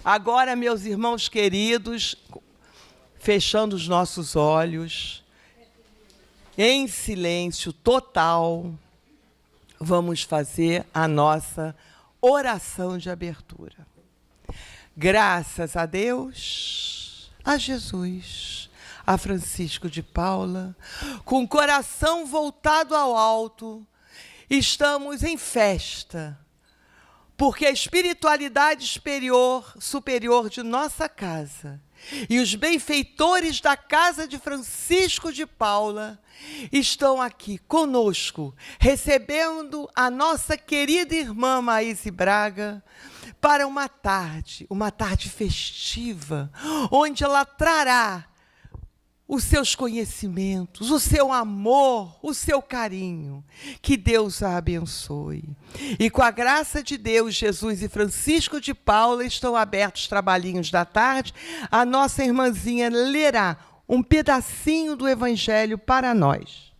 Agora, meus irmãos queridos, fechando os nossos olhos, em silêncio total, vamos fazer a nossa oração de abertura. Graças a Deus, a Jesus, a Francisco de Paula, com o coração voltado ao alto, estamos em festa, porque a espiritualidade superior de nossa casa e os benfeitores da casa de Francisco de Paula estão aqui conosco, recebendo a nossa querida irmã Maíse Braga para uma tarde festiva, onde ela trará os seus conhecimentos, o seu amor, o seu carinho. Que Deus a abençoe. E com a graça de Deus, Jesus e Francisco de Paula estão abertos os trabalhinhos da tarde. A nossa irmãzinha lerá um pedacinho do Evangelho para nós.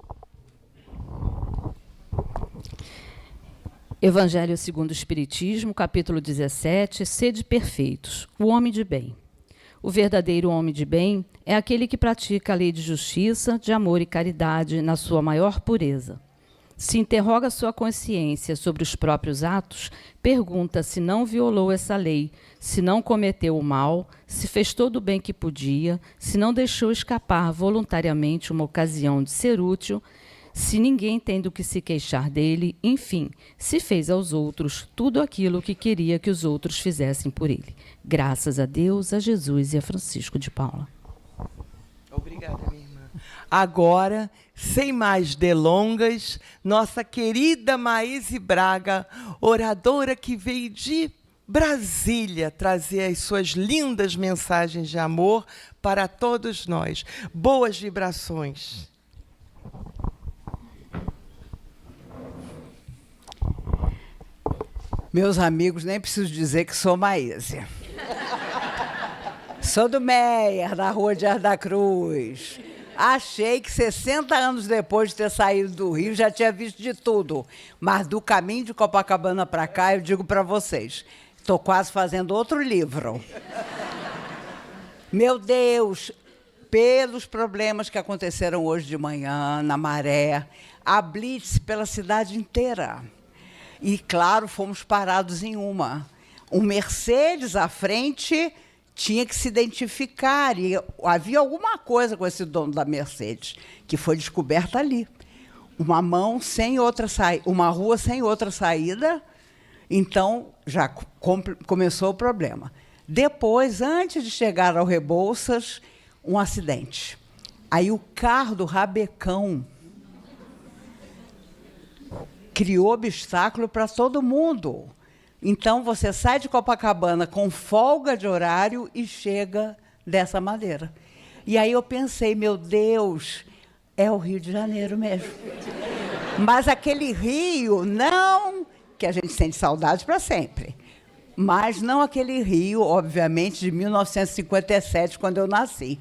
Evangelho segundo o Espiritismo, capítulo 17, Sede perfeitos, o homem de bem. O verdadeiro homem de bem é aquele que pratica a lei de justiça, de amor e caridade na sua maior pureza. Se interroga sua consciência sobre os próprios atos, pergunta se não violou essa lei, se não cometeu o mal, se fez todo o bem que podia, se não deixou escapar voluntariamente uma ocasião de ser útil, se ninguém tem do que se queixar dele, enfim, se fez aos outros tudo aquilo que queria que os outros fizessem por ele. Graças a Deus, a Jesus e a Francisco de Paula. Obrigada, minha irmã. Agora, sem mais delongas, nossa querida Maíse Braga, oradora que veio de Brasília trazer as suas lindas mensagens de amor para todos nós. Boas vibrações. Meus amigos, nem preciso dizer que sou Maíse. Sou do Meier, da Rua de Arda Cruz. Achei que 60 anos depois de ter saído do Rio, já tinha visto de tudo. Mas do caminho de Copacabana para cá, eu digo para vocês, estou quase fazendo outro livro. Meu Deus, pelos problemas que aconteceram hoje de manhã, na Maré, a blitz pela cidade inteira. E, claro, fomos parados em uma. Um Mercedes à frente tinha que se identificar. E havia alguma coisa com esse dono da Mercedes, que foi descoberta ali. Uma mão sem outra saída, uma rua sem outra saída. Então, já começou o problema. Depois, antes de chegar ao Rebouças, um acidente. Aí o carro do Rabecão criou obstáculo para todo mundo. Então, você sai de Copacabana com folga de horário e chega dessa maneira. E aí eu pensei, meu Deus, é o Rio de Janeiro mesmo. Mas aquele Rio, não que a gente sente saudade para sempre, mas não aquele Rio, obviamente, de 1957, quando eu nasci.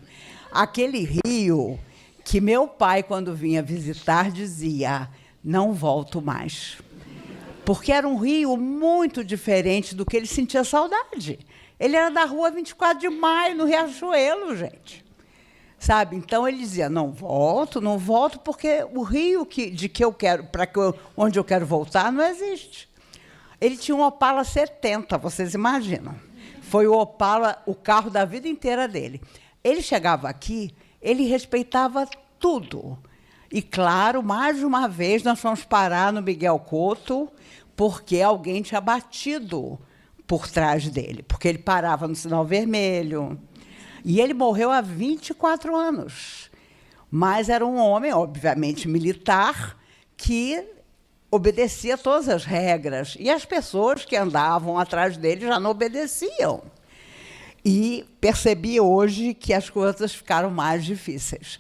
Aquele Rio que meu pai, quando vinha visitar, dizia: não volto mais. Porque era um Rio muito diferente do que ele sentia saudade. Ele era da Rua 24 de Maio, no Riachuelo, gente. Sabe? Então, ele dizia, não volto, porque o Rio onde eu quero voltar não existe. Ele tinha um Opala 70, vocês imaginam. Foi o Opala, o carro da vida inteira dele. Ele chegava aqui, ele respeitava tudo. E, claro, mais de uma vez nós fomos parar no Miguel Couto porque alguém tinha batido por trás dele, porque ele parava no sinal vermelho. E ele morreu há 24 anos. Mas era um homem, obviamente, militar, que obedecia todas as regras. E as pessoas que andavam atrás dele já não obedeciam. E percebi hoje que as coisas ficaram mais difíceis.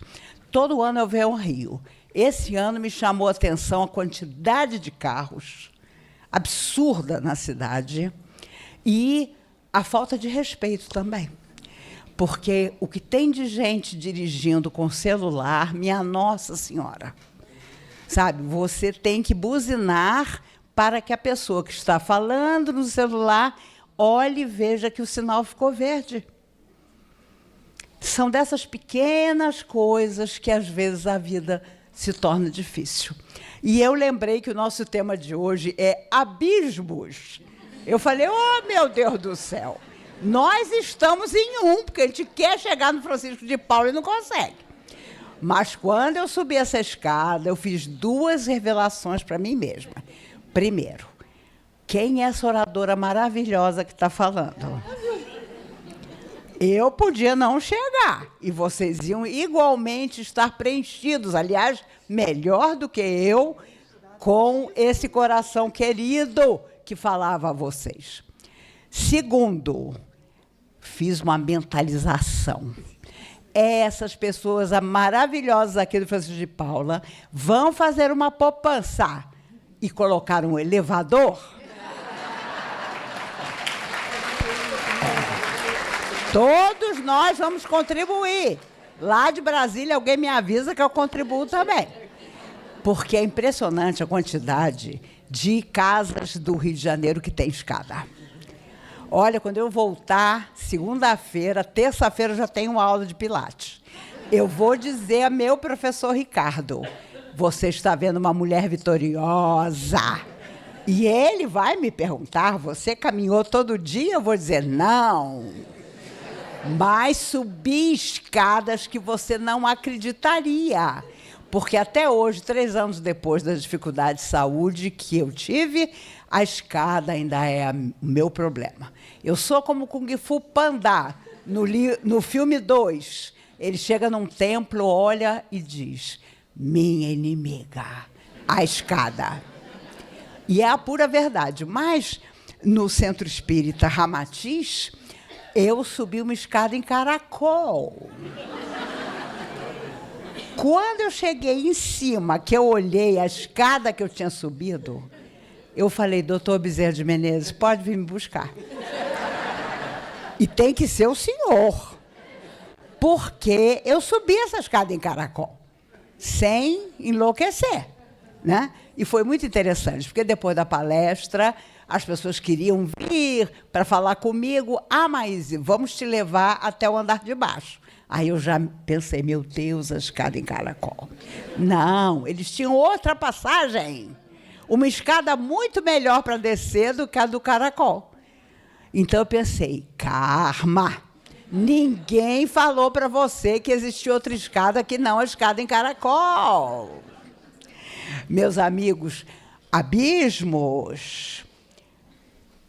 Todo ano eu venho ao Rio. Esse ano me chamou a atenção a quantidade de carros absurda na cidade e a falta de respeito também. Porque o que tem de gente dirigindo com celular, minha Nossa Senhora, sabe? Você tem que buzinar para que a pessoa que está falando no celular olhe e veja que o sinal ficou verde. São dessas pequenas coisas que, às vezes, a vida se torna difícil. E eu lembrei que o nosso tema de hoje é abismos. Eu falei, oh, meu Deus do céu, nós estamos em um, porque a gente quer chegar no Francisco de Paula e não consegue. Mas, quando eu subi essa escada, eu fiz 2 revelações para mim mesma. Primeiro, quem é essa oradora maravilhosa que está falando? Eu podia não chegar, e vocês iam igualmente estar preenchidos, aliás, melhor do que eu, com esse coração querido que falava a vocês. Segundo, fiz uma mentalização. Essas pessoas maravilhosas aqui do Francisco de Paula vão fazer uma poupança e colocar um elevador. Todos nós vamos contribuir. Lá de Brasília, alguém me avisa que eu contribuo também. Porque é impressionante a quantidade de casas do Rio de Janeiro que tem escada. Olha, quando eu voltar, segunda-feira, terça-feira, eu já tenho uma aula de Pilates. Eu vou dizer a meu professor Ricardo, você está vendo uma mulher vitoriosa. E ele vai me perguntar, você caminhou todo dia? Eu vou dizer, não. Mas subi escadas que você não acreditaria. Porque até hoje, 3 anos depois da dificuldade de saúde que eu tive, a escada ainda é o meu problema. Eu sou como Kung Fu Panda, no filme 2. Ele chega num templo, olha e diz, minha inimiga, a escada. E é a pura verdade. Mas, no Centro Espírita Ramatiz, eu subi uma escada em caracol. Quando eu cheguei em cima, que eu olhei a escada que eu tinha subido, eu falei, doutor Bezerra de Menezes, pode vir me buscar. E tem que ser o senhor. Porque eu subi essa escada em caracol, sem enlouquecer, né? E foi muito interessante, porque depois da palestra, as pessoas queriam vir para falar comigo. Ah, Maíse, vamos te levar até o andar de baixo. Aí eu já pensei, meu Deus, a escada em caracol. Não, eles tinham outra passagem. Uma escada muito melhor para descer do que a do caracol. Então eu pensei, karma. Ninguém falou para você que existia outra escada que não a escada em caracol. Meus amigos, abismos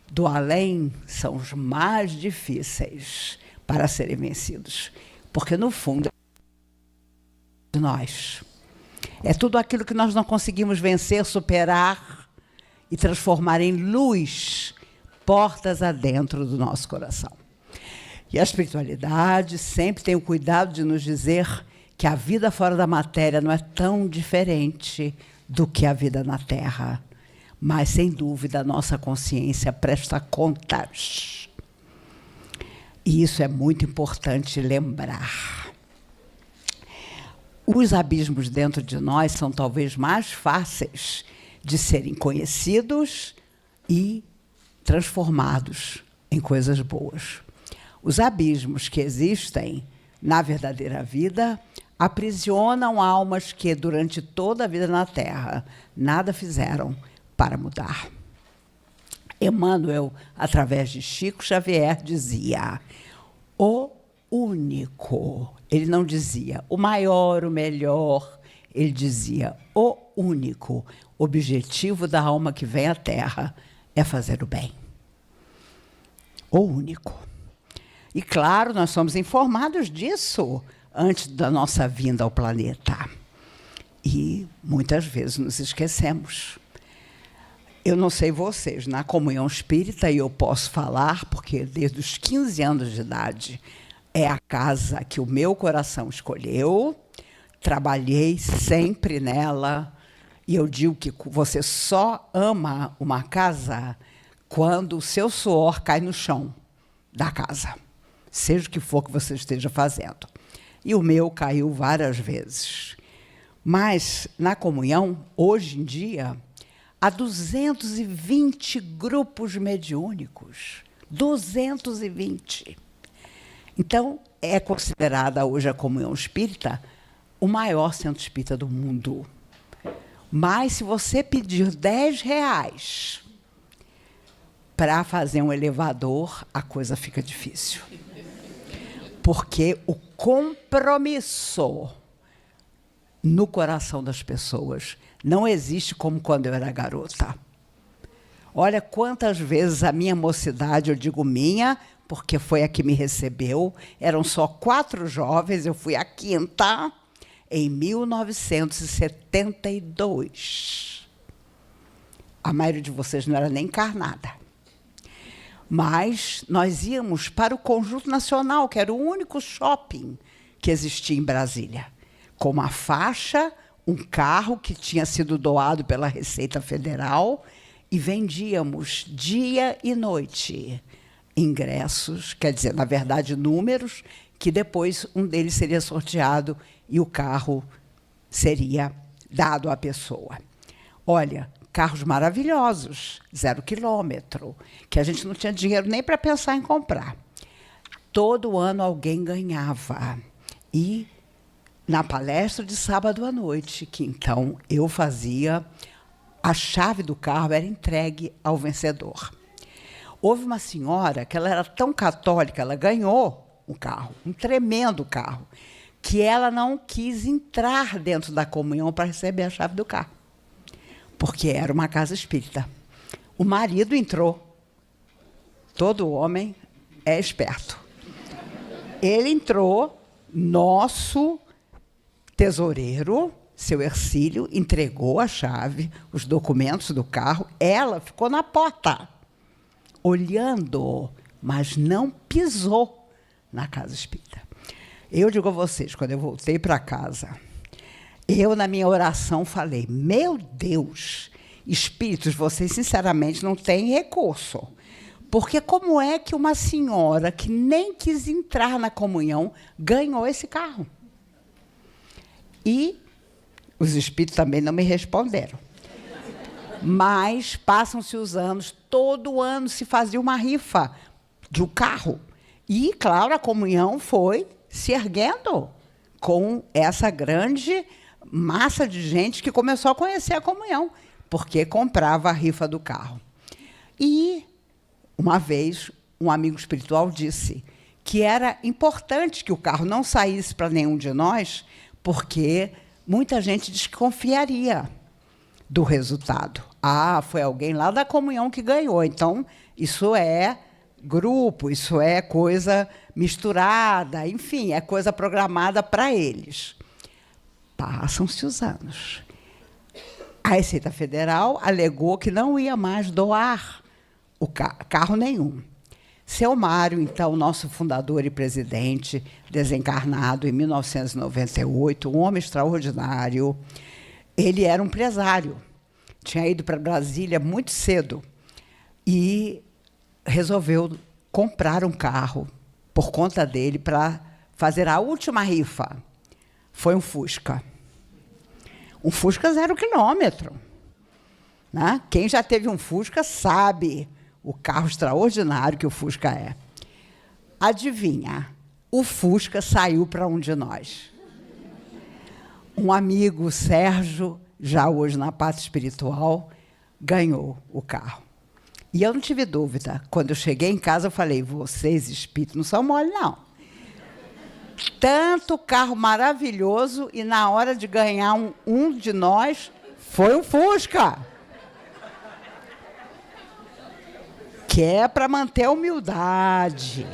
do além são os mais difíceis para serem vencidos. Porque, no fundo, é nós. É tudo aquilo que nós não conseguimos vencer, superar e transformar em luz, portas adentro do nosso coração. E a espiritualidade sempre tem o cuidado de nos dizer que a vida fora da matéria não é tão diferente do que a vida na Terra. Mas, sem dúvida, a nossa consciência presta contas. E isso é muito importante lembrar. Os abismos dentro de nós são talvez mais fáceis de serem conhecidos e transformados em coisas boas. Os abismos que existem na verdadeira vida aprisionam almas que, durante toda a vida na Terra, nada fizeram para mudar. Emmanuel, através de Chico Xavier, dizia o único. Ele não dizia o maior, o melhor. Ele dizia o único objetivo da alma que vem à Terra é fazer o bem. O único. E, claro, nós somos informados disso antes da nossa vinda ao planeta. E, muitas vezes, nos esquecemos. Eu não sei vocês, na comunhão espírita, e eu posso falar, porque desde os 15 anos de idade é a casa que o meu coração escolheu, trabalhei sempre nela, e eu digo que você só ama uma casa quando o seu suor cai no chão da casa, seja o que for que você esteja fazendo. E o meu caiu várias vezes. Mas, na comunhão, hoje em dia, há 220 grupos mediúnicos 220. Então, é considerada hoje a Comunhão Espírita o maior centro espírita do mundo. Mas, se você pedir R$10 para fazer um elevador, a coisa fica difícil. Porque o compromisso no coração das pessoas não existe como quando eu era garota. Olha quantas vezes a minha mocidade, eu digo minha, porque foi a que me recebeu, eram só 4 jovens, eu fui a 5ª, em 1972. A maioria de vocês não era nem encarnada. Mas nós íamos para o Conjunto Nacional, que era o único shopping que existia em Brasília, com uma faixa, um carro que tinha sido doado pela Receita Federal, e vendíamos dia e noite ingressos, quer dizer, na verdade, números, que depois um deles seria sorteado e o carro seria dado à pessoa. Olha, carros maravilhosos, 0 quilômetro, que a gente não tinha dinheiro nem para pensar em comprar. Todo ano alguém ganhava. E na palestra de sábado à noite, que então eu fazia, a chave do carro era entregue ao vencedor. Houve uma senhora que ela era tão católica, ela ganhou um carro, um tremendo carro, que ela não quis entrar dentro da comunhão para receber a chave do carro, porque era uma casa espírita. O marido entrou. Todo homem é esperto. Ele entrou, nosso tesoureiro, seu Hercílio, entregou a chave, os documentos do carro, ela ficou na porta, olhando, mas não pisou na casa espírita. Eu digo a vocês, quando eu voltei para casa, eu, na minha oração, falei, meu Deus, espíritos, vocês, sinceramente, não têm recurso. Porque como é que uma senhora que nem quis entrar na comunhão ganhou esse carro? E os espíritos também não me responderam. Mas passam-se os anos, todo ano se fazia uma rifa de um carro. E, claro, a comunhão foi se erguendo com essa grande massa de gente que começou a conhecer a comunhão, porque comprava a rifa do carro. E, uma vez, um amigo espiritual disse que era importante que o carro não saísse para nenhum de nós, porque muita gente desconfiaria do resultado. Ah, foi alguém lá da comunhão que ganhou, então isso é grupo, isso é coisa misturada, enfim, é coisa programada para eles. Passam-se os anos. A Receita Federal alegou que não ia mais doar o carro nenhum. Seu Mário, então, nosso fundador e presidente, desencarnado em 1998, um homem extraordinário, ele era um empresário, tinha ido para Brasília muito cedo e resolveu comprar um carro por conta dele para fazer a última rifa. Foi um Fusca. Um Fusca 0 quilômetro. Né? Quem já teve um Fusca sabe o carro extraordinário que o Fusca é. Adivinha, o Fusca saiu para um de nós. Um amigo, Sérgio, já hoje na parte espiritual, ganhou o carro. E eu não tive dúvida. Quando eu cheguei em casa, eu falei, vocês, espíritos, não são mole, não. Tanto carro maravilhoso, e na hora de ganhar um de nós, foi um Fusca. Que é para manter a humildade.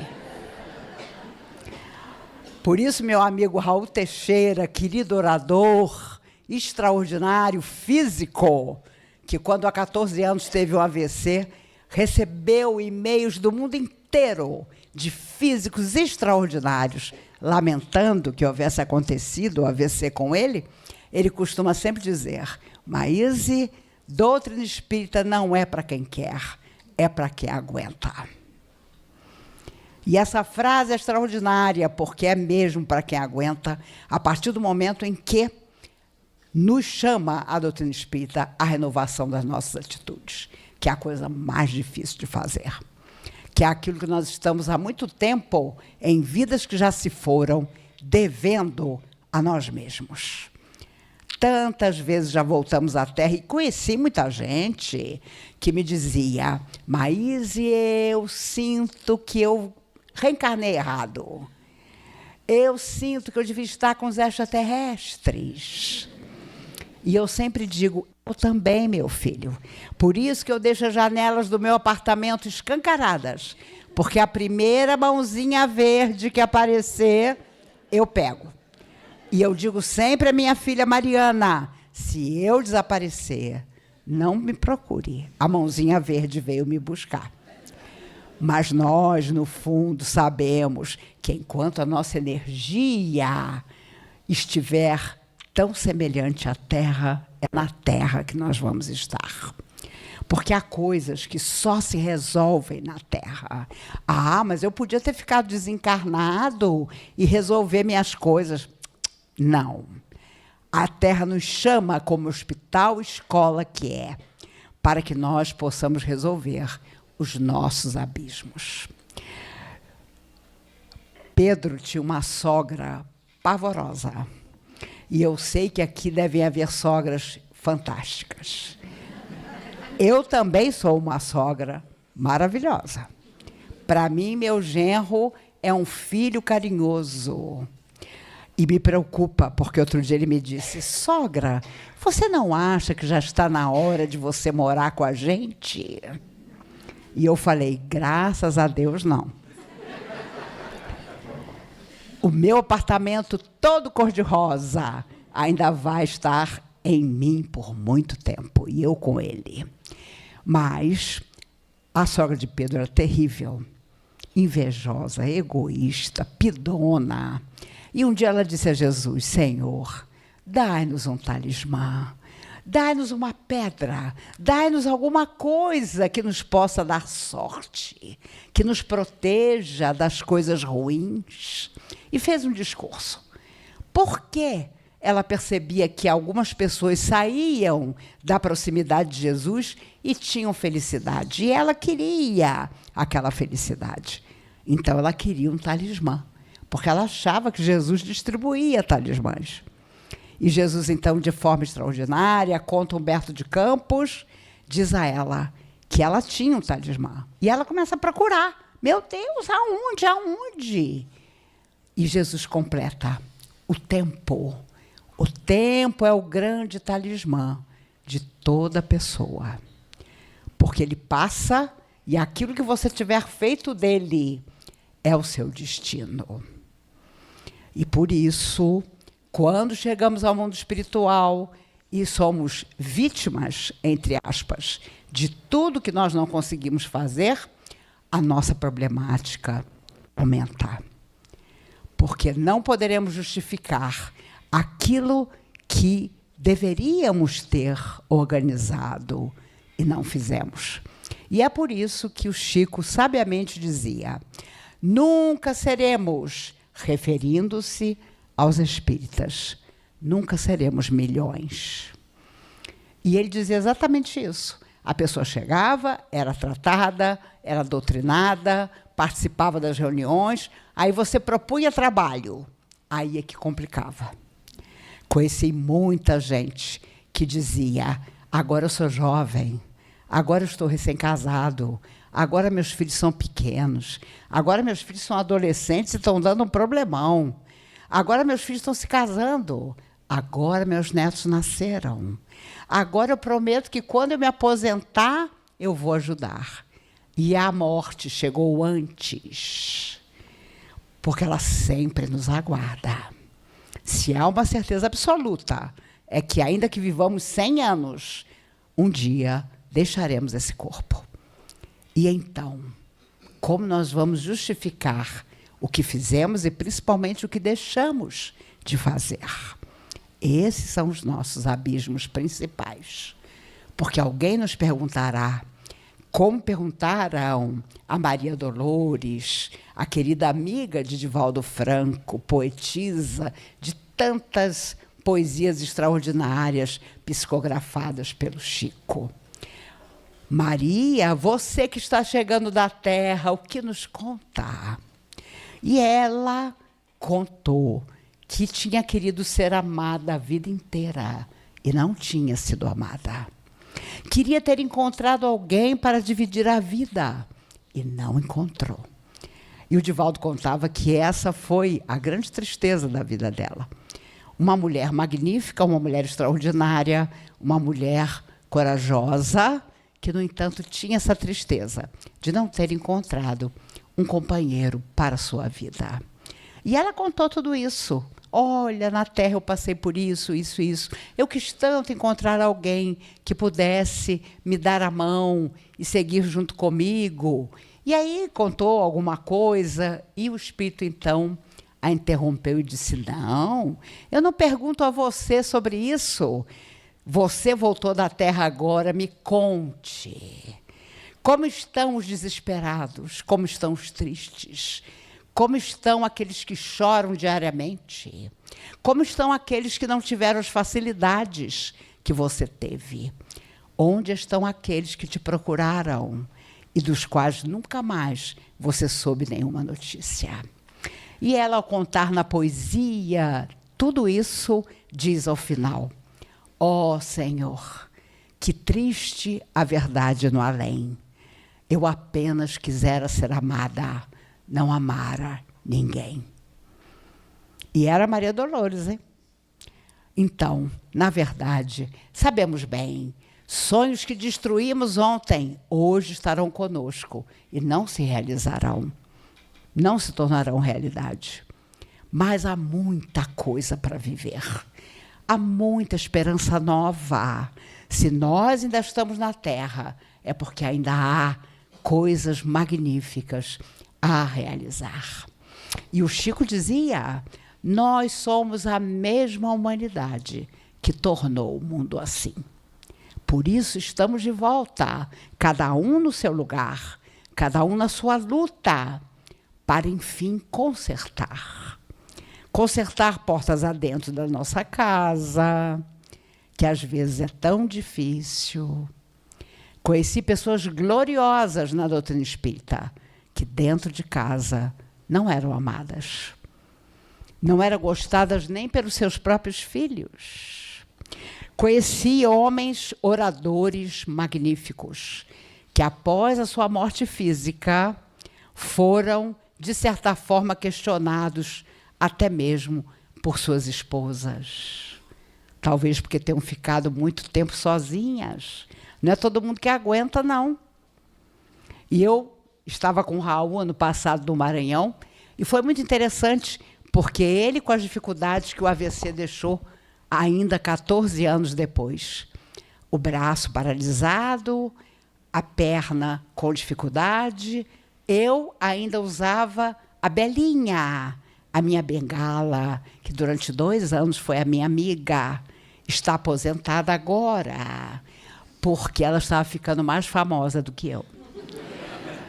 Por isso, meu amigo Raul Teixeira, querido orador, extraordinário, físico, que quando há 14 anos teve o AVC, recebeu e-mails do mundo inteiro de físicos extraordinários, lamentando que houvesse acontecido o AVC com ele. Ele costuma sempre dizer, Maíse, doutrina espírita não é para quem quer, é para quem aguenta. E essa frase é extraordinária, porque é mesmo para quem aguenta, a partir do momento em que nos chama a doutrina espírita a renovação das nossas atitudes, que é a coisa mais difícil de fazer. que é aquilo que nós estamos há muito tempo, em vidas que já se foram, devendo a nós mesmos. Tantas vezes já voltamos à Terra e conheci muita gente que me dizia: Maíse, eu sinto que eu reencarnei errado. Eu sinto que eu devia estar com os extraterrestres. E eu sempre digo: eu também, meu filho. Por isso que eu deixo as janelas do meu apartamento escancaradas. Porque a primeira mãozinha verde que aparecer, eu pego. E eu digo sempre à minha filha Mariana: se eu desaparecer, não me procure. A mãozinha verde veio me buscar. Mas nós, no fundo, sabemos que enquanto a nossa energia estiver tão semelhante à Terra, é na Terra que nós vamos estar. Porque há coisas que só se resolvem na Terra. Ah, mas eu podia ter ficado desencarnado e resolver minhas coisas. Não. A Terra nos chama como hospital, escola que é, para que nós possamos resolver os nossos abismos. Pedro tinha uma sogra pavorosa. E eu sei que aqui devem haver sogras fantásticas. Eu também sou uma sogra maravilhosa. Para mim, meu genro é um filho carinhoso. E me preocupa, porque outro dia ele me disse: sogra, você não acha que já está na hora de você morar com a gente? E eu falei: graças a Deus, não. O meu apartamento todo cor-de-rosa ainda vai estar em mim por muito tempo, e eu com ele. Mas a sogra de Pedro era terrível, invejosa, egoísta, pidona. E um dia ela disse a Jesus: Senhor, dai-nos um talismã, dai-nos uma pedra, dai-nos alguma coisa que nos possa dar sorte, que nos proteja das coisas ruins. E fez um discurso. Por quê? Ela percebia que algumas pessoas saíam da proximidade de Jesus e tinham felicidade. E ela queria aquela felicidade. Então, ela queria um talismã, porque ela achava que Jesus distribuía talismãs. E Jesus, então, de forma extraordinária, conta Humberto de Campos, diz a ela que ela tinha um talismã. E ela começa a procurar. Meu Deus, aonde? Aonde? E Jesus completa: o tempo. O tempo é o grande talismã de toda pessoa. Porque ele passa e aquilo que você tiver feito dele é o seu destino. E por isso, quando chegamos ao mundo espiritual e somos vítimas, entre aspas, de tudo que nós não conseguimos fazer, a nossa problemática aumenta. Porque não poderemos justificar aquilo que deveríamos ter organizado e não fizemos. E é por isso que o Chico sabiamente dizia: nunca seremos, referindo-se aos espíritas, nunca seremos milhões. E ele dizia exatamente isso. A pessoa chegava, era tratada, era doutrinada, participava das reuniões, aí você propunha trabalho. Aí é que complicava. Conheci muita gente que dizia: agora eu sou jovem, agora eu estou recém-casado, agora meus filhos são pequenos, agora meus filhos são adolescentes e estão dando um problemão, agora meus filhos estão se casando, agora meus netos nasceram, agora eu prometo que quando eu me aposentar, eu vou ajudar. E a morte chegou antes, porque ela sempre nos aguarda. Se há uma certeza absoluta, é que, ainda que vivamos 100 anos, um dia deixaremos esse corpo. E então, como nós vamos justificar o que fizemos e, principalmente, o que deixamos de fazer? Esses são os nossos abismos principais. Porque alguém nos perguntará, como perguntaram a Maria Dolores, a querida amiga de Divaldo Franco, poetisa de tantas poesias extraordinárias psicografadas pelo Chico. Maria, você que está chegando da terra, o que nos conta? E ela contou que tinha querido ser amada a vida inteira e não tinha sido amada. Queria ter encontrado alguém para dividir a vida e não encontrou. E o Divaldo contava que essa foi a grande tristeza da vida dela. Uma mulher magnífica, uma mulher extraordinária, uma mulher corajosa, que, no entanto, tinha essa tristeza de não ter encontrado um companheiro para a sua vida. E ela contou tudo isso. Olha, na terra eu passei por isso, isso, isso. Eu quis tanto encontrar alguém que pudesse me dar a mão e seguir junto comigo. E aí contou alguma coisa e o Espírito, então, a interrompeu e disse, não, eu não pergunto a você sobre isso. Você voltou da terra agora, me conte. Como estão os desesperados? Como estão os tristes? Como estão aqueles que choram diariamente? Como estão aqueles que não tiveram as facilidades que você teve? Onde estão aqueles que te procuraram e dos quais nunca mais você soube nenhuma notícia? E ela, ao contar na poesia, tudo isso diz ao final, ó Senhor, que triste a verdade no além. Eu apenas quisera ser amada, não amara ninguém. E era Maria Dolores, hein? Então, na verdade, sabemos bem, sonhos que destruímos ontem, hoje estarão conosco e não se realizarão, não se tornarão realidade. Mas há muita coisa para viver. Há muita esperança nova. Se nós ainda estamos na Terra, é porque ainda há coisas magníficas a realizar. E o Chico dizia, nós somos a mesma humanidade que tornou o mundo assim. Por isso estamos de volta, cada um no seu lugar, cada um na sua luta, para, enfim, consertar. Consertar portas adentro da nossa casa, que às vezes é tão difícil. Conheci pessoas gloriosas na doutrina espírita, que dentro de casa não eram amadas. Não eram gostadas nem pelos seus próprios filhos. Conheci homens oradores magníficos, que após a sua morte física, foram, de certa forma, questionados até mesmo por suas esposas. Talvez porque tenham ficado muito tempo sozinhas. Não é todo mundo que aguenta, não. E eu estava com o Raul ano passado no Maranhão, e foi muito interessante, porque ele, com as dificuldades que o AVC deixou, ainda 14 anos depois, o braço paralisado, a perna com dificuldade, eu ainda usava a Belinha, a minha bengala, que durante 2 anos foi a minha amiga, está aposentada agora, porque ela estava ficando mais famosa do que eu.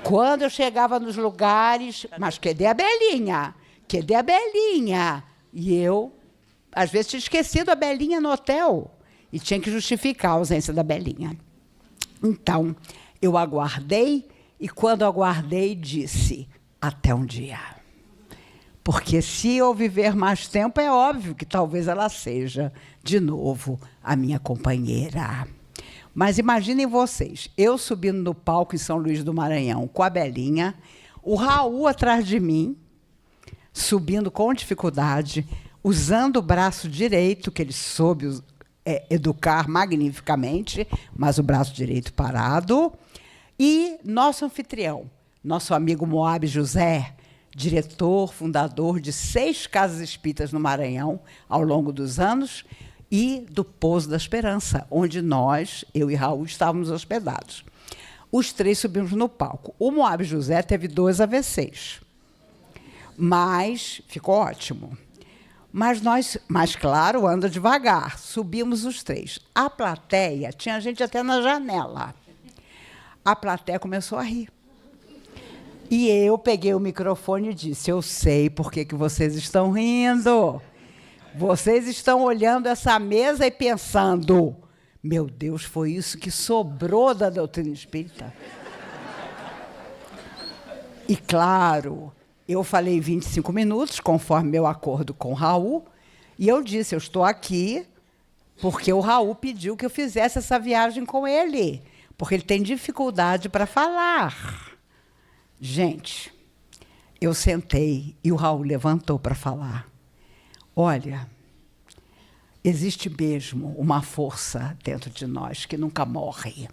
Quando eu chegava nos lugares, mas cadê a Belinha? Cadê a Belinha? E eu, às vezes, tinha esquecido a Belinha no hotel e tinha que justificar a ausência da Belinha. Então, eu aguardei e, quando aguardei, disse, até um dia. Porque se eu viver mais tempo, é óbvio que talvez ela seja, de novo, a minha companheira. Mas imaginem vocês, eu subindo no palco em São Luís do Maranhão com a Belinha, o Raul atrás de mim, subindo com dificuldade, usando o braço direito, que ele soube educar magnificamente, mas o braço direito parado, e nosso anfitrião, nosso amigo Moab José, diretor, fundador de 6 casas espíritas no Maranhão, ao longo dos anos, e do Pouso da Esperança, onde nós, eu e Raul, estávamos hospedados. Os 3 subimos no palco. O Moab José teve 2 AVCs, mas ficou ótimo. Mas, claro, anda devagar. Subimos os 3. A plateia, tinha gente até na janela. A plateia começou a rir. E eu peguei o microfone e disse, eu sei por que vocês estão rindo. Vocês estão olhando essa mesa e pensando, Meu Deus, foi isso que sobrou da doutrina espírita. E, claro, eu falei 25 minutos, conforme meu acordo com o Raul, e eu disse, eu estou aqui porque o Raul pediu que eu fizesse essa viagem com ele, porque ele tem dificuldade para falar. Gente, eu sentei e o Raul levantou para falar. Olha, existe mesmo uma força dentro de nós que nunca morre.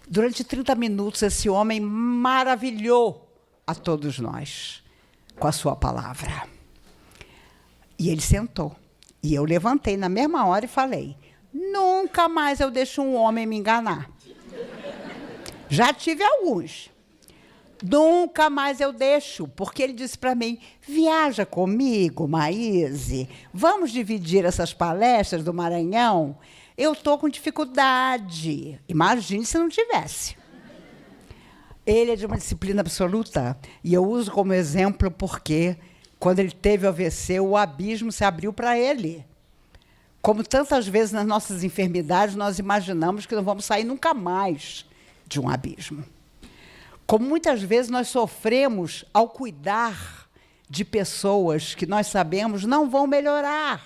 Durante 30 minutos, esse homem maravilhou a todos nós com a sua palavra. E ele sentou. E eu levantei na mesma hora e falei, nunca mais eu deixo um homem me enganar. Já tive alguns. Nunca mais eu deixo, porque ele disse para mim, viaja comigo, Maíse, vamos dividir essas palestras do Maranhão? Eu estou com dificuldade. Imagine se não tivesse. Ele é de uma disciplina absoluta, e eu uso como exemplo porque, quando ele teve o AVC, o abismo se abriu para ele. Como tantas vezes nas nossas enfermidades, nós imaginamos que não vamos sair nunca mais de um abismo. Como muitas vezes nós sofremos ao cuidar de pessoas que nós sabemos não vão melhorar.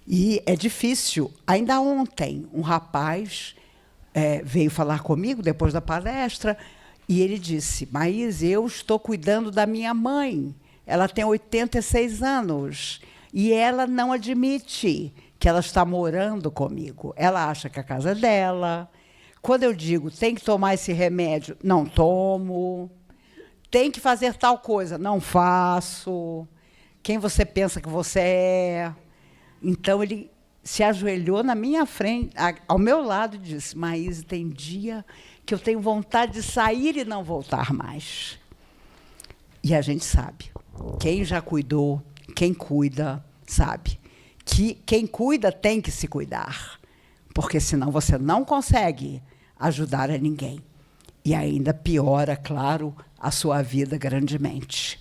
E é difícil. Ainda ontem, um rapaz veio falar comigo, depois da palestra, e ele disse, Maíse, eu estou cuidando da minha mãe. Ela tem 86 anos, e ela não admite que ela está morando comigo. Ela acha que a casa é dela. Quando eu digo, tem que tomar esse remédio, não tomo. Tem que fazer tal coisa, não faço. Quem você pensa que você é? Então, ele se ajoelhou na minha frente, ao meu lado, e disse, Maíse, tem dia que eu tenho vontade de sair e não voltar mais. E a gente sabe. Quem já cuidou, quem cuida, sabe. Que quem cuida tem que se cuidar. Porque, senão, você não consegue ajudar a ninguém. E ainda piora, claro, a sua vida grandemente.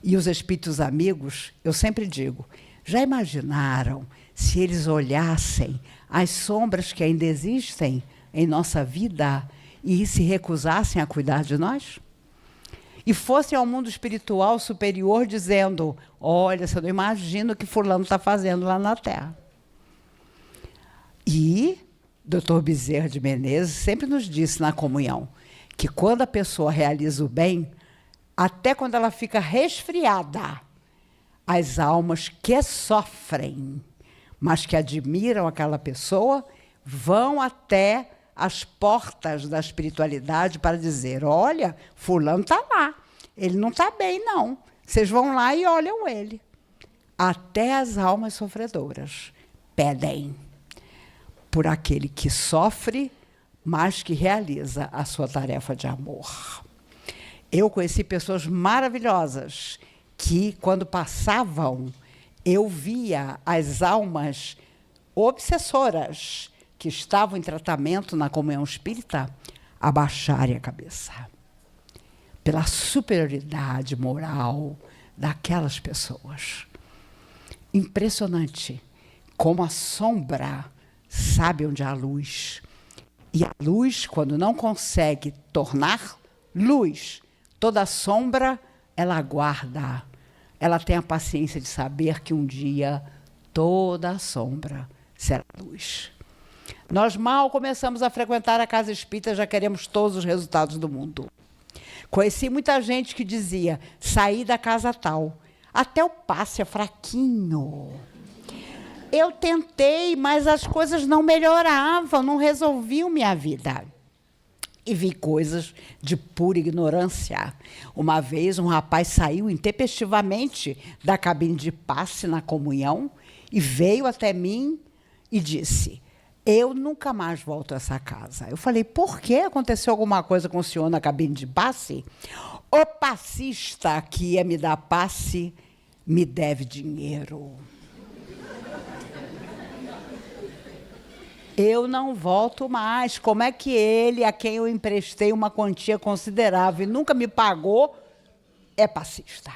E os espíritos amigos, eu sempre digo, já imaginaram se eles olhassem as sombras que ainda existem em nossa vida e se recusassem a cuidar de nós? E fossem ao mundo espiritual superior dizendo, olha, você não imagina o que fulano está fazendo lá na Terra. E Dr. Bezerra de Menezes sempre nos disse na comunhão que quando a pessoa realiza o bem, até quando ela fica resfriada, as almas que sofrem, mas que admiram aquela pessoa, vão até as portas da espiritualidade para dizer, olha, fulano está lá, ele não está bem, não. Vocês vão lá e olham ele. Até as almas sofredoras pedem por aquele que sofre, mas que realiza a sua tarefa de amor. Eu conheci pessoas maravilhosas que, quando passavam, eu via as almas obsessoras que estavam em tratamento na comunhão espírita abaixarem a cabeça pela superioridade moral daquelas pessoas. Impressionante como a sombra sabe onde há luz. E a luz, quando não consegue tornar luz, toda sombra, ela aguarda. Ela tem a paciência de saber que um dia toda a sombra será luz. Nós mal começamos a frequentar a casa espírita, já queremos todos os resultados do mundo. Conheci muita gente que dizia, saí da casa tal. Até o passe é fraquinho. Eu tentei, mas as coisas não melhoravam, não resolviam minha vida. E vi coisas de pura ignorância. Uma vez, um rapaz saiu intempestivamente da cabine de passe na comunhão e veio até mim e disse, eu nunca mais volto a essa casa. Eu falei, por quê? Aconteceu alguma coisa com o senhor na cabine de passe? O passista que ia me dar passe me deve dinheiro. Eu não volto mais. Como é que ele, a quem eu emprestei uma quantia considerável e nunca me pagou, é passista?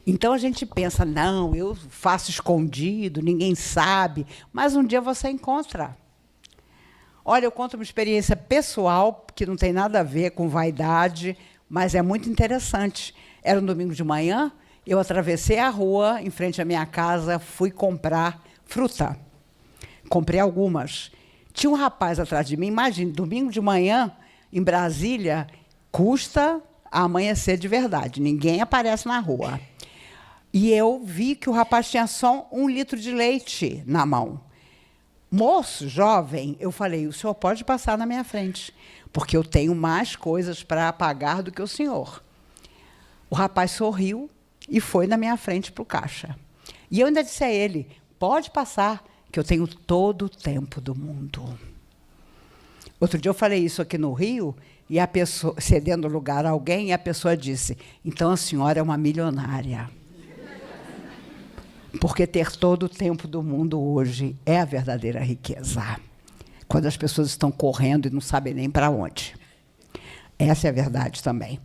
Então a gente pensa, não, eu faço escondido, ninguém sabe, mas um dia você encontra. Olha, eu conto uma experiência pessoal, que não tem nada a ver com vaidade, mas é muito interessante. Era um domingo de manhã, eu atravessei a rua, em frente à minha casa, fui comprar fruta. Comprei algumas. Tinha um rapaz atrás de mim, imagine, domingo de manhã, em Brasília, custa amanhecer de verdade, ninguém aparece na rua. E eu vi que o rapaz tinha só 1 litro de leite na mão. Moço, jovem, eu falei, o senhor pode passar na minha frente, porque eu tenho mais coisas para pagar do que o senhor. O rapaz sorriu e foi na minha frente para o caixa. E eu ainda disse a ele, pode passar, que eu tenho todo o tempo do mundo. Outro dia eu falei isso aqui no Rio, e a pessoa, cedendo lugar a alguém, e a pessoa disse, então a senhora é uma milionária. Porque ter todo o tempo do mundo hoje é a verdadeira riqueza. Quando as pessoas estão correndo e não sabem nem para onde. Essa é a verdade também.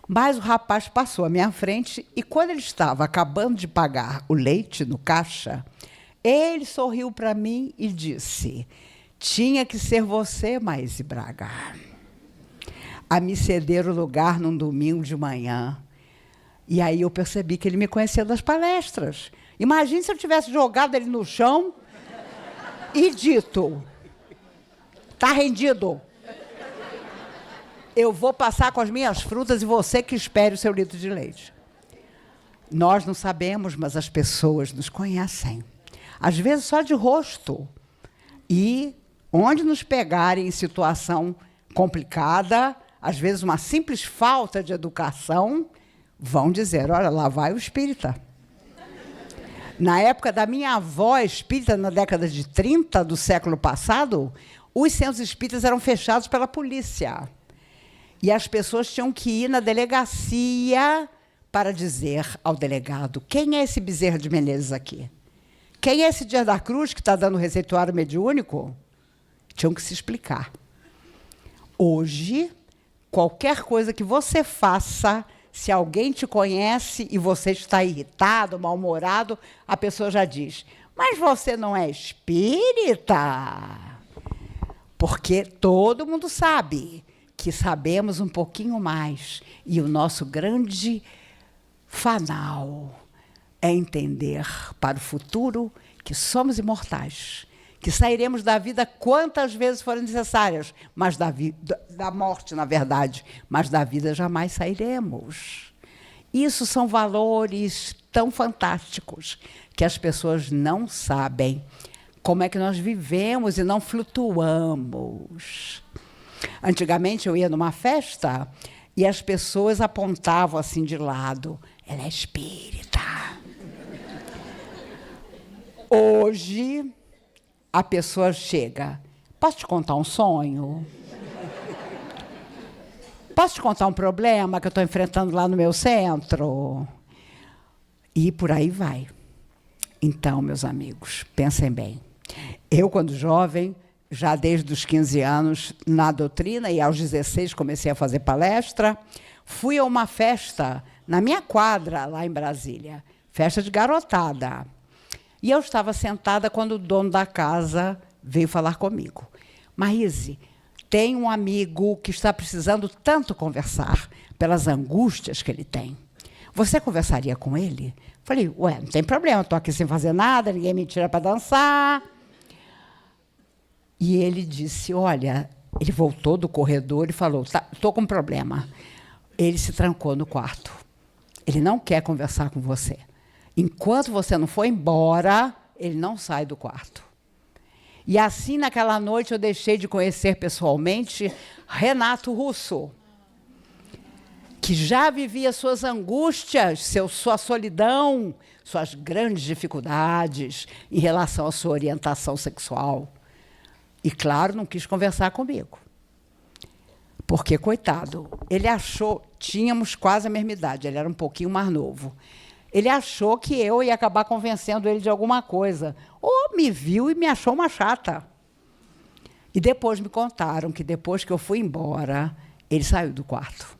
Mas o rapaz passou à minha frente e, quando ele estava acabando de pagar o leite no caixa, ele sorriu para mim e disse, tinha que ser você, Maíse Braga, a me ceder o lugar num domingo de manhã. E aí eu percebi que ele me conhecia das palestras. Imagine se eu tivesse jogado ele no chão e dito, está rendido. Eu vou passar com as minhas frutas e você que espere o seu litro de leite. Nós não sabemos, mas as pessoas nos conhecem. Às vezes só de rosto. E onde nos pegarem em situação complicada, às vezes uma simples falta de educação, vão dizer, olha, lá vai o espírita. Na época da minha avó espírita, na década de 30 do século passado, os centros espíritas eram fechados pela polícia. E as pessoas tinham que ir na delegacia para dizer ao delegado, quem é esse Bezerra de Menezes aqui? Quem é esse Dias da Cruz que está dando o receituário mediúnico? Tinham que se explicar. Hoje, qualquer coisa que você faça, se alguém te conhece e você está irritado, mal-humorado, a pessoa já diz, mas você não é espírita? Porque todo mundo sabe que sabemos um pouquinho mais. E o nosso grande fanal é entender para o futuro que somos imortais, que sairemos da vida quantas vezes forem necessárias, mas da morte, na verdade, mas da vida jamais sairemos. Isso são valores tão fantásticos que as pessoas não sabem como é que nós vivemos e não flutuamos. Antigamente, eu ia numa festa e as pessoas apontavam assim de lado, ela é espírita. Hoje, a pessoa chega, posso te contar um sonho? Posso te contar um problema que eu estou enfrentando lá no meu centro? E por aí vai. Então, meus amigos, pensem bem. Eu, quando jovem, já desde os 15 anos, na doutrina, e aos 16 comecei a fazer palestra, fui a uma festa na minha quadra, lá em Brasília, festa de garotada. E eu estava sentada quando o dono da casa veio falar comigo. Maíse, tem um amigo que está precisando tanto conversar pelas angústias que ele tem. Você conversaria com ele? Falei, ué, não tem problema, estou aqui sem fazer nada, ninguém me tira para dançar. E ele disse, olha, ele voltou do corredor e falou, estou com um problema. Ele se trancou no quarto. Ele não quer conversar com você. Enquanto você não for embora, ele não sai do quarto. E assim, naquela noite, eu deixei de conhecer pessoalmente Renato Russo, que já vivia suas angústias, sua solidão, suas grandes dificuldades em relação à sua orientação sexual. E, claro, não quis conversar comigo. Porque, coitado, ele achou, tínhamos quase a mesma idade, ele era um pouquinho mais novo. Ele achou que eu ia acabar convencendo ele de alguma coisa. Ou me viu e me achou uma chata. E depois me contaram que, depois que eu fui embora, ele saiu do quarto.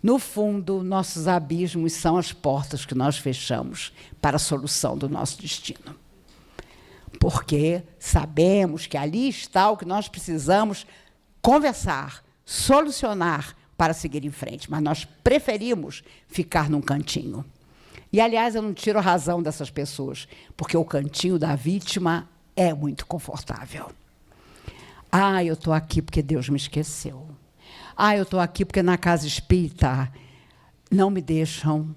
No fundo, nossos abismos são as portas que nós fechamos para a solução do nosso destino. Porque sabemos que ali está o que nós precisamos conversar, solucionar para seguir em frente, mas nós preferimos ficar num cantinho. E, aliás, eu não tiro a razão dessas pessoas, porque o cantinho da vítima é muito confortável. Ah, eu estou aqui porque Deus me esqueceu. Ah, eu estou aqui porque na casa espírita não me deixam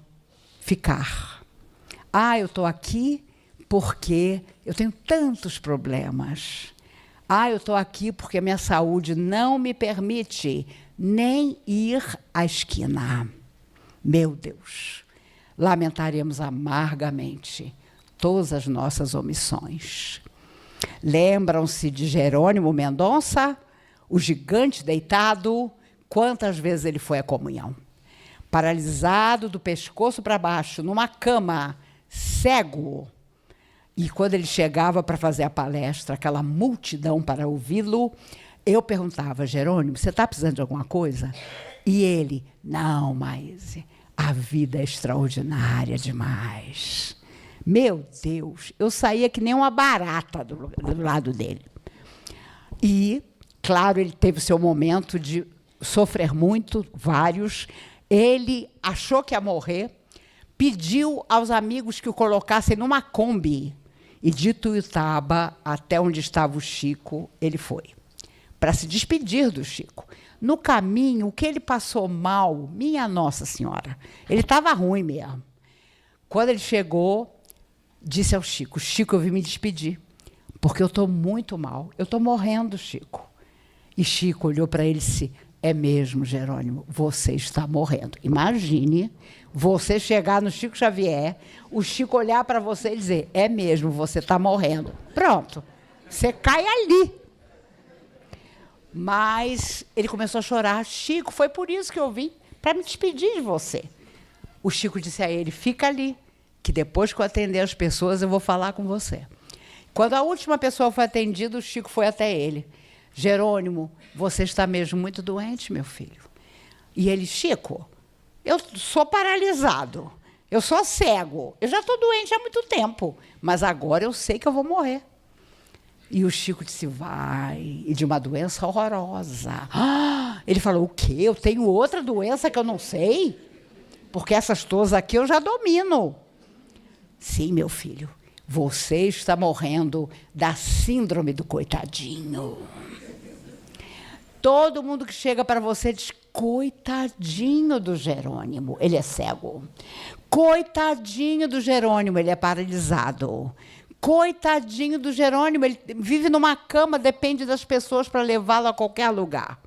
ficar. Ah, eu estou aqui porque eu tenho tantos problemas. Ah, eu estou aqui porque a minha saúde não me permite nem ir à esquina. Meu Deus, lamentaremos amargamente todas as nossas omissões. Lembram-se de Jerônimo Mendonça, o gigante deitado? Quantas vezes ele foi à comunhão? Paralisado do pescoço para baixo, numa cama, cego. E quando ele chegava para fazer a palestra, aquela multidão para ouvi-lo, eu perguntava: Jerônimo, você está precisando de alguma coisa? E ele: não, mas a vida é extraordinária demais. Meu Deus, eu saía que nem uma barata do lado dele. E, claro, ele teve o seu momento de sofrer muito, vários. Ele achou que ia morrer, pediu aos amigos que o colocassem numa Kombi. E de Ituiutaba até onde estava o Chico, ele foi, para se despedir do Chico. No caminho, o que ele passou mal, minha Nossa Senhora, ele estava ruim mesmo. Quando ele chegou, disse ao Chico: Chico, eu vim me despedir, porque eu estou muito mal, eu estou morrendo, Chico. E Chico olhou para ele e disse: é mesmo, Jerônimo, você está morrendo. Imagine você chegar no Chico Xavier, o Chico olhar para você e dizer: é mesmo, você está morrendo. Pronto, você cai ali. Mas ele começou a chorar: Chico, foi por isso que eu vim, para me despedir de você. O Chico disse a ele: fica ali, que depois que eu atender as pessoas, eu vou falar com você. Quando a última pessoa foi atendida, o Chico foi até ele: Jerônimo, você está mesmo muito doente, meu filho. E ele: Chico, eu sou paralisado, eu sou cego, eu já estou doente há muito tempo, mas agora eu sei que eu vou morrer. E o Chico disse: vai, e de uma doença horrorosa. Ah, ele falou: o quê? Eu tenho outra doença que eu não sei? Porque essas todas aqui eu já domino. Sim, meu filho, você está morrendo da síndrome do coitadinho. Todo mundo que chega para você diz: coitadinho do Jerônimo, ele é cego. Coitadinho do Jerônimo, ele é paralisado. Coitadinho do Jerônimo, ele vive numa cama, depende das pessoas para levá-lo a qualquer lugar.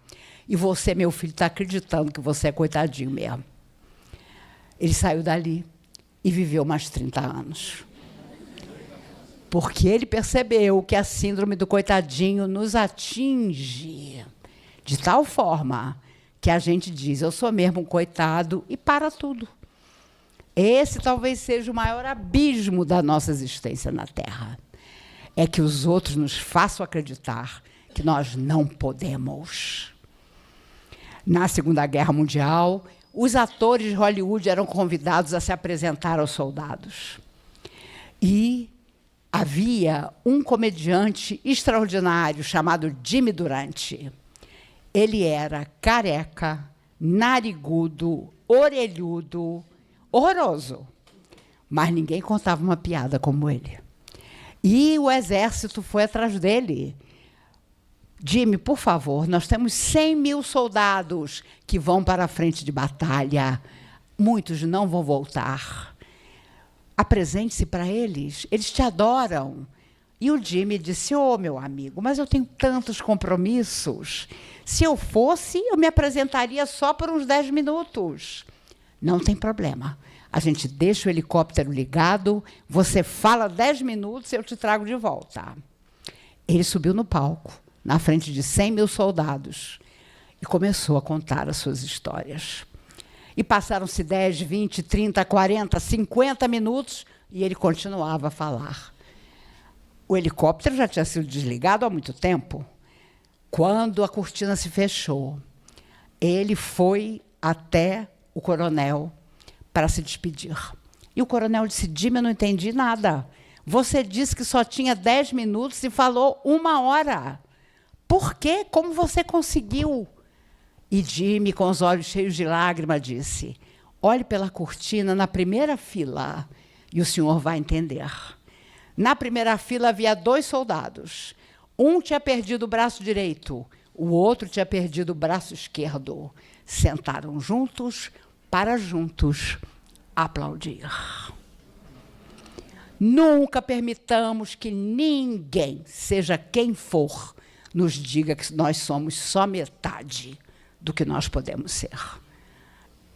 E você, meu filho, está acreditando que você é coitadinho mesmo. Ele saiu dali e viveu mais 30 anos. Porque ele percebeu que a síndrome do coitadinho nos atinge de tal forma que a gente diz: eu sou mesmo um coitado, e para tudo. Esse talvez seja o maior abismo da nossa existência na Terra. É que os outros nos façam acreditar que nós não podemos. Na Segunda Guerra Mundial, os atores de Hollywood eram convidados a se apresentar aos soldados. E havia um comediante extraordinário chamado Jimmy Durante. Ele era careca, narigudo, orelhudo, horroroso. Mas ninguém contava uma piada como ele. E o exército foi atrás dele. Jimmy, por favor, nós temos 100 mil soldados que vão para a frente de batalha. Muitos não vão voltar. Apresente-se para eles, eles te adoram. E o Jimmy disse: ô, meu amigo, mas eu tenho tantos compromissos. Se eu fosse, eu me apresentaria só por uns 10 minutos. Não tem problema. A gente deixa o helicóptero ligado, você fala 10 minutos e eu te trago de volta. Ele subiu no palco, na frente de 100 mil soldados, e começou a contar as suas histórias. E passaram-se 10, 20, 30, 40, 50 minutos, e ele continuava a falar. O helicóptero já tinha sido desligado há muito tempo. Quando a cortina se fechou, ele foi até o coronel para se despedir. E o coronel disse: Dime, eu não entendi nada. Você disse que só tinha 10 minutos e falou 1 hora. Por quê? Como você conseguiu? E Jimmy, com os olhos cheios de lágrimas, disse: Olhe pela cortina na primeira fila e o senhor vai entender. Na primeira fila havia 2 soldados. Um tinha perdido o braço direito, o outro tinha perdido o braço esquerdo. Sentaram juntos para juntos aplaudir. Nunca permitamos que ninguém, seja quem for, nos diga que nós somos só metade do que nós podemos ser.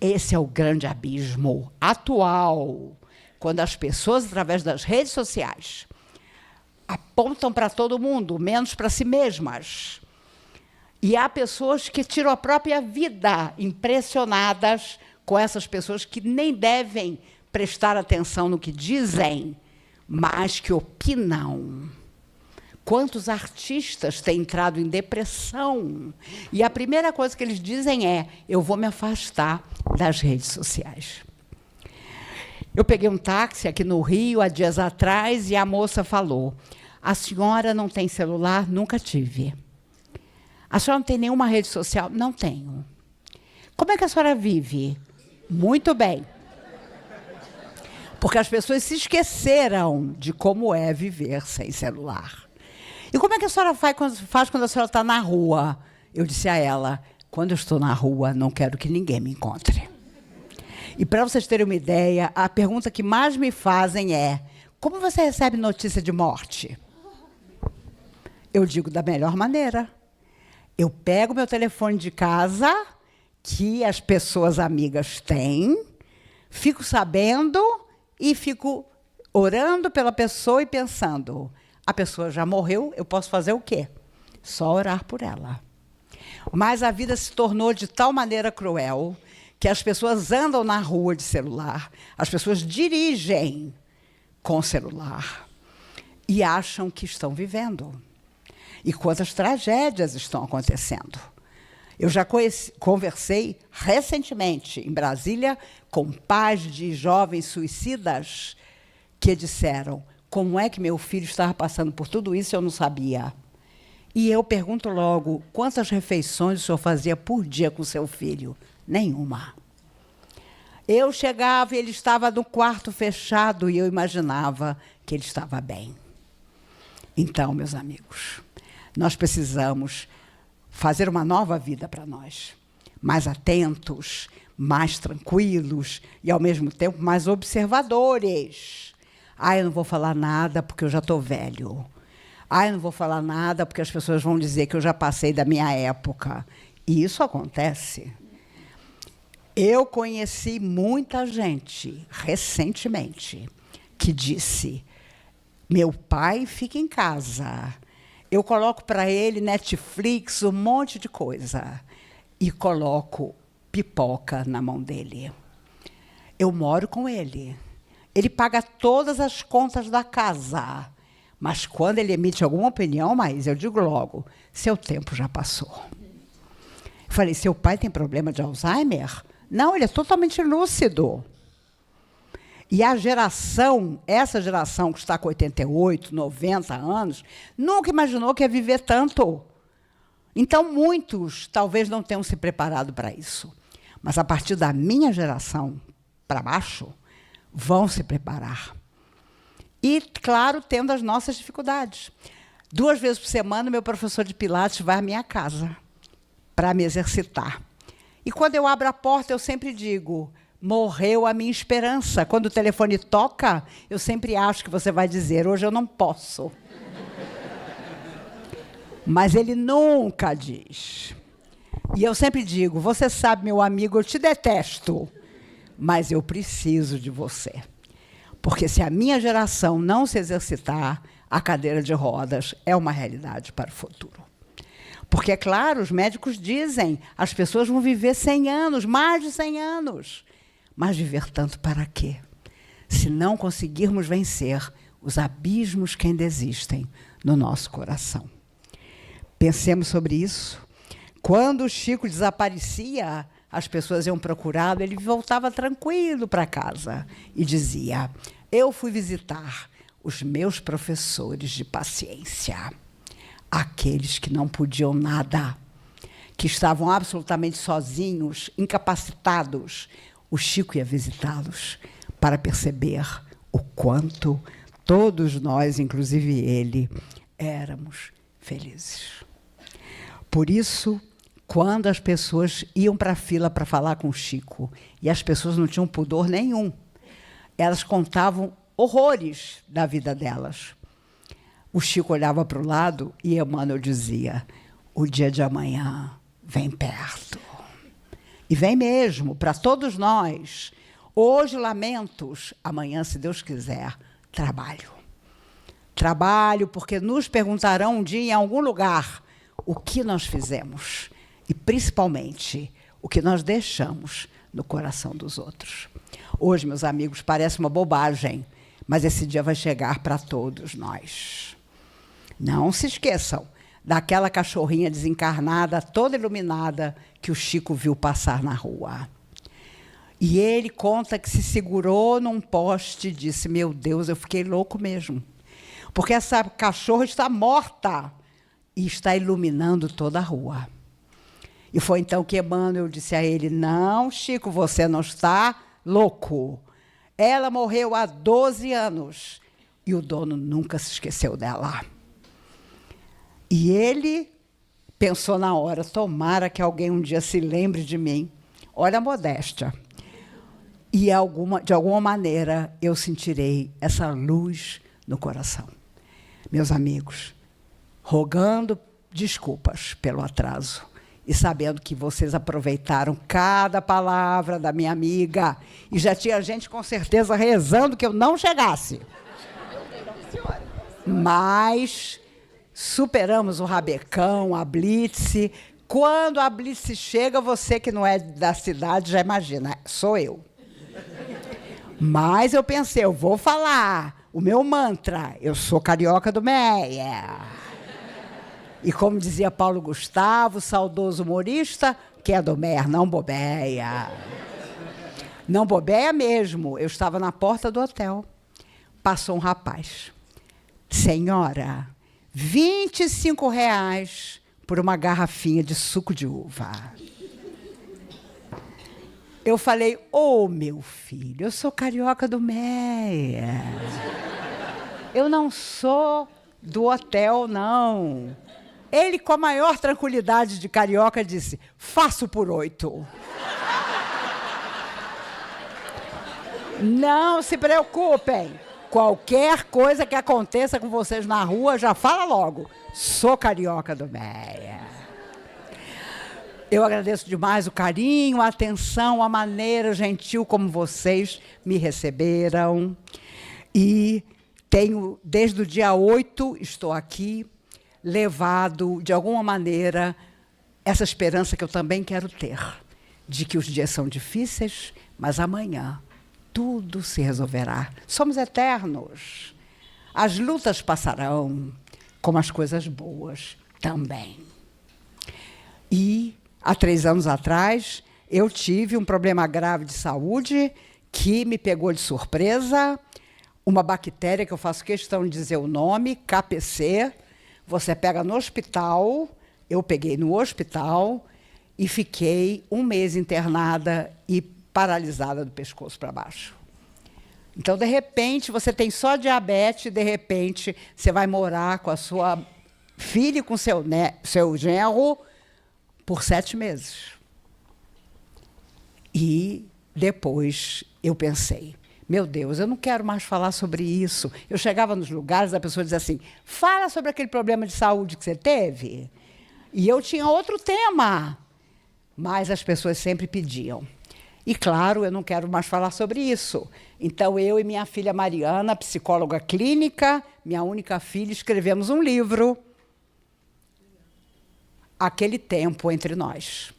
Esse é o grande abismo atual, quando as pessoas, através das redes sociais, apontam para todo mundo, menos para si mesmas. E há pessoas que tiram a própria vida, impressionadas com essas pessoas que nem devem prestar atenção no que dizem, mas que opinam. Quantos artistas têm entrado em depressão? E a primeira coisa que eles dizem é: eu vou me afastar das redes sociais. Eu peguei um táxi aqui no Rio há dias atrás e a moça falou: a senhora não tem celular? Nunca tive. A senhora não tem nenhuma rede social? Não tenho. Como é que a senhora vive? Muito bem. Porque as pessoas se esqueceram de como é viver sem celular. E como é que a senhora faz quando a senhora está na rua? Eu disse a ela: quando eu estou na rua, não quero que ninguém me encontre. E, para vocês terem uma ideia, a pergunta que mais me fazem é: como você recebe notícia de morte? Eu digo da melhor maneira. Eu pego meu telefone de casa, que as pessoas amigas têm, fico sabendo e fico orando pela pessoa e pensando: a pessoa já morreu, eu posso fazer o quê? Só orar por ela. Mas a vida se tornou de tal maneira cruel que as pessoas andam na rua de celular, as pessoas dirigem com celular e acham que estão vivendo. E quantas tragédias estão acontecendo. Eu já conversei recentemente em Brasília com pais de jovens suicidas que disseram: como é que meu filho estava passando por tudo isso e eu não sabia? E eu pergunto logo: quantas refeições o senhor fazia por dia com seu filho? Nenhuma. Eu chegava e ele estava no quarto fechado e eu imaginava que ele estava bem. Então, meus amigos, nós precisamos fazer uma nova vida para nós, mais atentos, mais tranquilos e, ao mesmo tempo, mais observadores. Eu não vou falar nada porque eu já estou velho. Eu não vou falar nada porque as pessoas vão dizer que eu já passei da minha época. E isso acontece. Eu conheci muita gente, recentemente, que disse: meu pai fica em casa, eu coloco para ele Netflix, um monte de coisa, e coloco pipoca na mão dele. Eu moro com ele. Ele paga todas as contas da casa. Mas quando ele emite alguma opinião, eu digo logo: seu tempo já passou. Eu falei: seu pai tem problema de Alzheimer? Não, ele é totalmente lúcido. E a geração, essa geração que está com 88, 90 anos, nunca imaginou que ia viver tanto. Então, muitos talvez não tenham se preparado para isso. Mas, a partir da minha geração para baixo, vão se preparar. E, claro, tendo as nossas dificuldades. 2 vezes por semana, meu professor de Pilates vai à minha casa para me exercitar. E, quando eu abro a porta, eu sempre digo: morreu a minha esperança. Quando o telefone toca, eu sempre acho que você vai dizer: hoje eu não posso. Mas ele nunca diz. E eu sempre digo: você sabe, meu amigo, eu te detesto, mas eu preciso de você. Porque se a minha geração não se exercitar, a cadeira de rodas é uma realidade para o futuro. Porque, é claro, os médicos dizem: as pessoas vão viver 100 anos, mais de 100 anos. Mas viver tanto para quê? Se não conseguirmos vencer os abismos que ainda existem no nosso coração. Pensemos sobre isso. Quando o Chico desaparecia, as pessoas iam procurá-lo, ele voltava tranquilo para casa e dizia: eu fui visitar os meus professores de paciência, aqueles que não podiam nada, que estavam absolutamente sozinhos, incapacitados. O Chico ia visitá-los para perceber o quanto todos nós, inclusive ele, éramos felizes. Por isso, quando as pessoas iam para a fila para falar com o Chico, e as pessoas não tinham pudor nenhum, elas contavam horrores da vida delas. O Chico olhava para o lado e Emmanuel dizia: o dia de amanhã vem perto. E vem mesmo, para todos nós. Hoje, lamentos, amanhã, se Deus quiser, trabalho. Trabalho, porque nos perguntarão um dia em algum lugar o que nós fizemos e, principalmente, o que nós deixamos no coração dos outros. Hoje, meus amigos, parece uma bobagem, mas esse dia vai chegar para todos nós. Não se esqueçam daquela cachorrinha desencarnada, toda iluminada, que o Chico viu passar na rua. E ele conta que se segurou num poste e disse: meu Deus, eu fiquei louco mesmo, porque essa cachorra está morta e está iluminando toda a rua. E foi então que Emmanuel disse a ele: não, Chico, você não está louco. Ela morreu há 12 anos e o dono nunca se esqueceu dela. E ele pensou na hora: tomara que alguém um dia se lembre de mim. Olha a modéstia. E de alguma maneira eu sentirei essa luz no coração. Meus amigos, rogando desculpas pelo atraso e sabendo que vocês aproveitaram cada palavra da minha amiga, e já tinha gente com certeza rezando que eu não chegasse. Mas superamos o rabecão, a blitz. Quando a blitz chega, você que não é da cidade já imagina, sou eu. Mas eu pensei, eu vou falar o meu mantra: eu sou carioca do Meia. E como dizia Paulo Gustavo, saudoso humorista, que é do Meia, não bobeia. Não bobeia mesmo. Eu estava na porta do hotel. Passou um rapaz. Senhora, R$25 por uma garrafinha de suco de uva. Eu falei: ô, meu filho, eu sou carioca do Meia. Eu não sou do hotel, não. Ele, com a maior tranquilidade de carioca, disse: faço por 8. Não se preocupem. Qualquer coisa que aconteça com vocês na rua, já fala logo: sou carioca do Meia. Eu agradeço demais o carinho, a atenção, a maneira gentil como vocês me receberam. E tenho, desde o dia 8, estou aqui, levado, de alguma maneira, essa esperança que eu também quero ter, de que os dias são difíceis, mas amanhã tudo se resolverá. Somos eternos. As lutas passarão, como as coisas boas também. E, há 3 anos atrás, eu tive um problema grave de saúde que me pegou de surpresa. Uma bactéria, que eu faço questão de dizer o nome, KPC. Você pega no hospital, eu peguei no hospital e fiquei 1 mês internada e paralisada do pescoço para baixo. Então, de repente, você tem só diabetes, de repente, você vai morar com a sua filha e com seu genro por 7 meses. E depois eu pensei: meu Deus, eu não quero mais falar sobre isso. Eu chegava nos lugares, a pessoa dizia assim: fala sobre aquele problema de saúde que você teve. E eu tinha outro tema, mas as pessoas sempre pediam. E, claro, eu não quero mais falar sobre isso. Então, eu e minha filha Mariana, psicóloga clínica, minha única filha, escrevemos um livro, Aquele Tempo Entre Nós.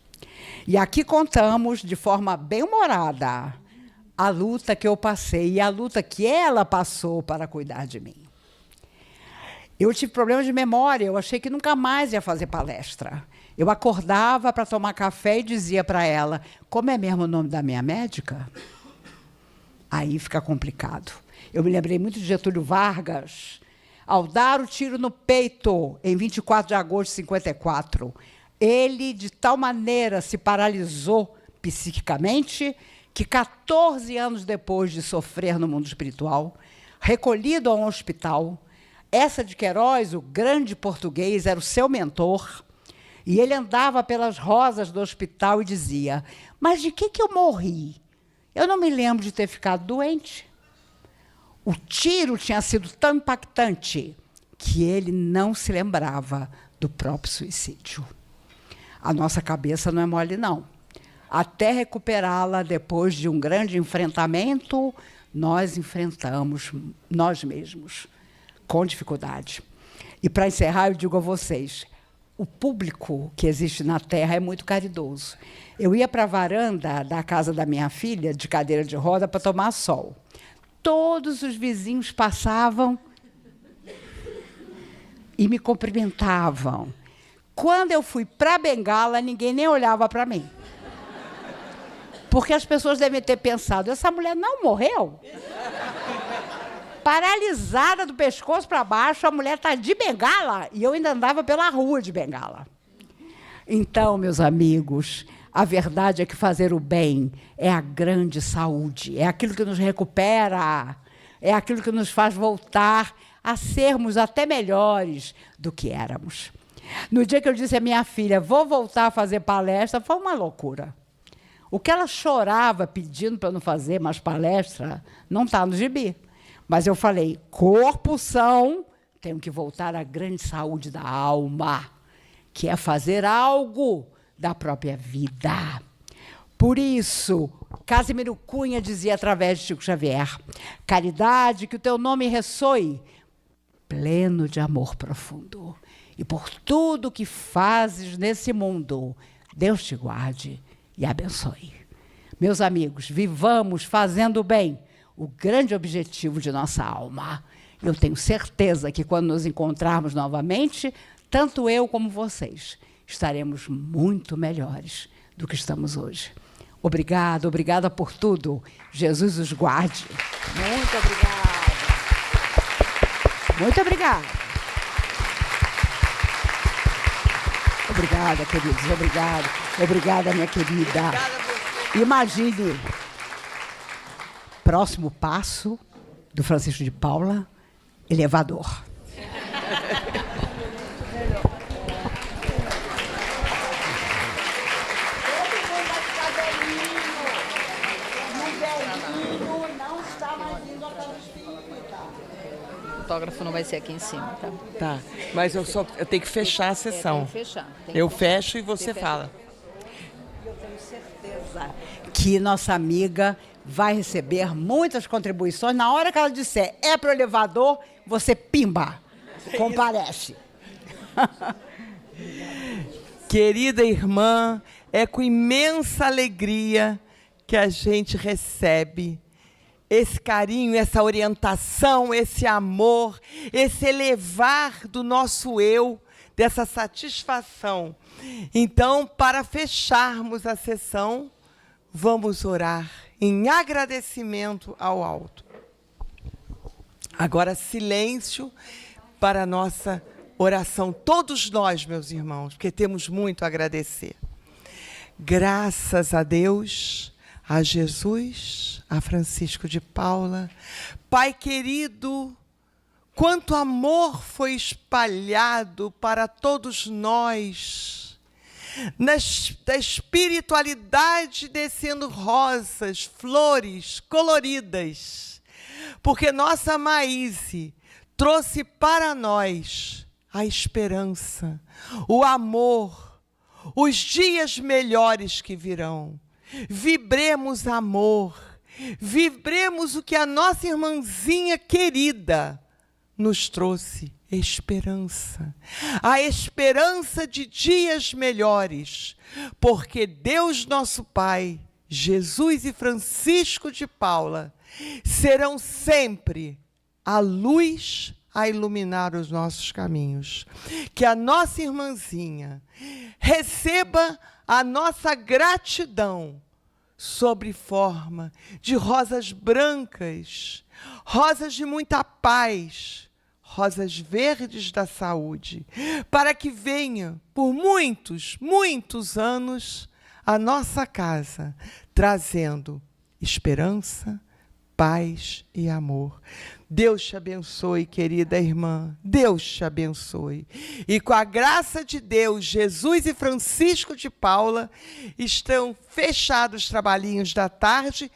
E aqui contamos, de forma bem-humorada, a luta que eu passei e a luta que ela passou para cuidar de mim. Eu tive problemas de memória, eu achei que nunca mais ia fazer palestra. Eu acordava para tomar café e dizia para ela, como é mesmo o nome da minha médica? Aí fica complicado. Eu me lembrei muito de Getúlio Vargas, ao dar o tiro no peito, em 24 de agosto de 54, ele, de tal maneira, se paralisou psiquicamente, que 14 anos depois de sofrer no mundo espiritual, recolhido a um hospital, Eça de Queiroz, o grande português, era o seu mentor, e ele andava pelas rosas do hospital e dizia, mas de que eu morri? Eu não me lembro de ter ficado doente. O tiro tinha sido tão impactante que ele não se lembrava do próprio suicídio. A nossa cabeça não é mole, não. Até recuperá-la depois de um grande enfrentamento, nós enfrentamos nós mesmos, com dificuldade. E, para encerrar, eu digo a vocês, o público que existe na Terra é muito caridoso. Eu ia para a varanda da casa da minha filha, de cadeira de roda, para tomar sol. Todos os vizinhos passavam e me cumprimentavam. Quando eu fui para Bengala, ninguém nem olhava para mim. Porque as pessoas devem ter pensado, essa mulher não morreu? Paralisada do pescoço para baixo, a mulher está de bengala, e eu ainda andava pela rua de bengala. Então, meus amigos, a verdade é que fazer o bem é a grande saúde, é aquilo que nos recupera, é aquilo que nos faz voltar a sermos até melhores do que éramos. No dia que eu disse à minha filha, vou voltar a fazer palestra, foi uma loucura. O que ela chorava pedindo para não fazer mais palestra não está no gibi. Mas eu falei, corpo são, tenho que voltar à grande saúde da alma, que é fazer algo da própria vida. Por isso, Casimiro Cunha dizia através de Chico Xavier, caridade, que o teu nome ressoe, pleno de amor profundo. E por tudo que fazes nesse mundo, Deus te guarde e abençoe. Meus amigos, vivamos fazendo bem, o grande objetivo de nossa alma. Eu tenho certeza que quando nos encontrarmos novamente, tanto eu como vocês, estaremos muito melhores do que estamos hoje. Obrigada, obrigada por tudo. Jesus os guarde. Muito obrigada. Muito obrigada. Obrigada, queridos, obrigada. Obrigada, minha querida. Imagine, próximo passo do Francisco de Paula, elevador. O autógrafo não vai ser aqui em cima, tá? Tá, mas eu tenho que fechar a sessão. Tem que fechar. Eu fecho e você fala. Eu tenho certeza que nossa amiga vai receber muitas contribuições. Na hora que ela disser é para o elevador, você pimba, comparece. Querida irmã, é com imensa alegria que a gente recebe esse carinho, essa orientação, esse amor, esse elevar do nosso eu, dessa satisfação. Então, para fecharmos a sessão, vamos orar em agradecimento ao alto. Agora, silêncio para a nossa oração. Todos nós, meus irmãos, porque temos muito a agradecer. Graças a Deus, a Jesus, a Francisco de Paula. Pai querido, quanto amor foi espalhado para todos nós, da espiritualidade descendo rosas, flores coloridas, porque nossa Maíse trouxe para nós a esperança, o amor, os dias melhores que virão. Vibremos amor, vibremos o que a nossa irmãzinha querida nos trouxe, esperança. A esperança de dias melhores, porque Deus nosso Pai, Jesus e Francisco de Paula serão sempre a luz, a iluminar os nossos caminhos. Que a nossa irmãzinha receba a nossa gratidão sob forma de rosas brancas, rosas de muita paz, rosas verdes da saúde, para que venha por muitos, muitos anos a nossa casa, trazendo esperança, paz e amor. Deus te abençoe, querida irmã. Deus te abençoe. E com a graça de Deus, Jesus e Francisco de Paula estão fechados os trabalhinhos da tarde